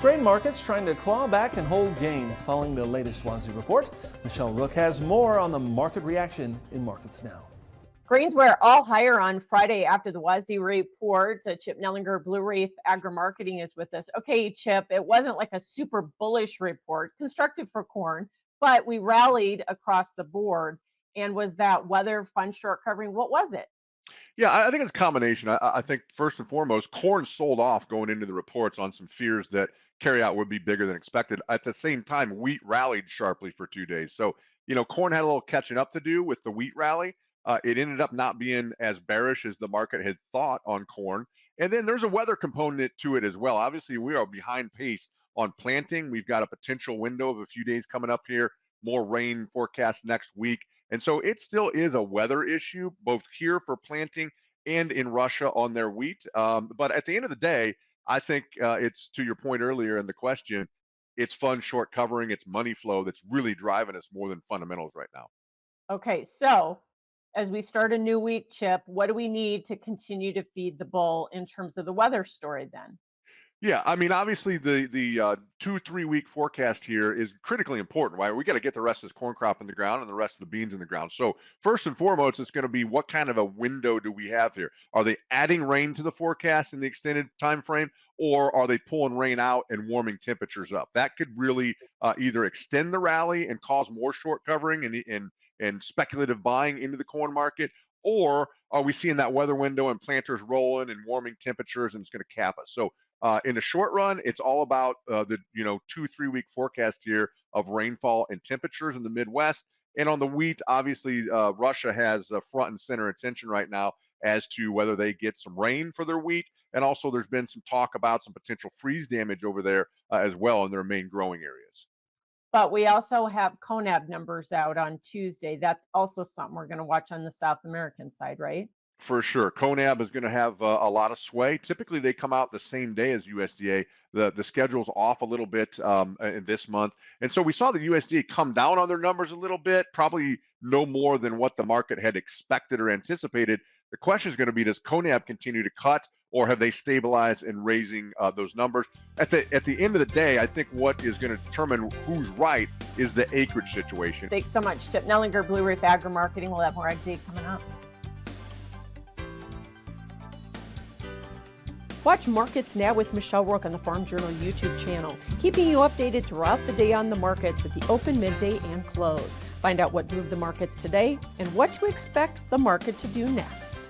Grain markets trying to claw back and hold gains following the latest WASDE report. Michelle Rook has more on the market reaction in Markets Now. Grains were all higher on Friday after the WASDE report. Chip Nellinger, Blue Reef Agri-Marketing is with us. Okay, Chip, it wasn't like a super bullish report, constructive for corn, but we rallied across the board. And was that weather, fund short covering? What was it? Yeah, I think it's a combination. I think first and foremost, corn sold off going into the reports on some fears that carryout would be bigger than expected. At the same time, wheat rallied sharply for 2 days. So, corn had a little catching up to do with the wheat rally. It ended up not being as bearish as the market had thought on corn. And then there's a weather component to it as well. Obviously, we are behind pace on planting. We've got a potential window of a few days coming up here, more rain forecast next week. And so it still is a weather issue, both here for planting and in Russia on their wheat. But at the end of the day, I think it's to your point earlier in the question, it's fund short covering, it's money flow that's really driving us more than fundamentals right now. Okay, so as we start a new week, Chip, what do we need to continue to feed the bull in terms of the weather story then? Yeah, I mean, obviously the 2 3 week forecast here is critically important. Right, we got to get the rest of this corn crop in the ground and the rest of the beans in the ground. So first and foremost, it's going to be what kind of a window do we have here? Are they adding rain to the forecast in the extended time frame, or are they pulling rain out and warming temperatures up? That could really either extend the rally and cause more short covering and speculative buying into the corn market, or are we seeing that weather window and planters rolling and warming temperatures and it's going to cap us? So in the short run, it's all about the 2 3 week forecast here of rainfall and temperatures in the Midwest. And on the wheat, obviously, Russia has front and center attention right now as to whether they get some rain for their wheat. And also, there's been some talk about some potential freeze damage over there as well in their main growing areas. But we also have CONAB numbers out on Tuesday. That's also something we're going to watch on the South American side, right? For sure. CONAB is going to have a lot of sway. Typically, they come out the same day as USDA. The schedule's off a little bit in this month. And so we saw the USDA come down on their numbers a little bit, probably no more than what the market had expected or anticipated. The question is going to be, does CONAB continue to cut, or have they stabilized in raising those numbers? At the end of the day, I think what is going to determine who's right is the acreage situation. Thanks so much, Chip Nellinger, Blue Reef Agri-Marketing. We'll have more Ag Day coming up. Watch Markets Now with Michelle Rook on the Farm Journal YouTube channel, keeping you updated throughout the day on the markets at the open, midday, and close. Find out what moved the markets today and what to expect the market to do next.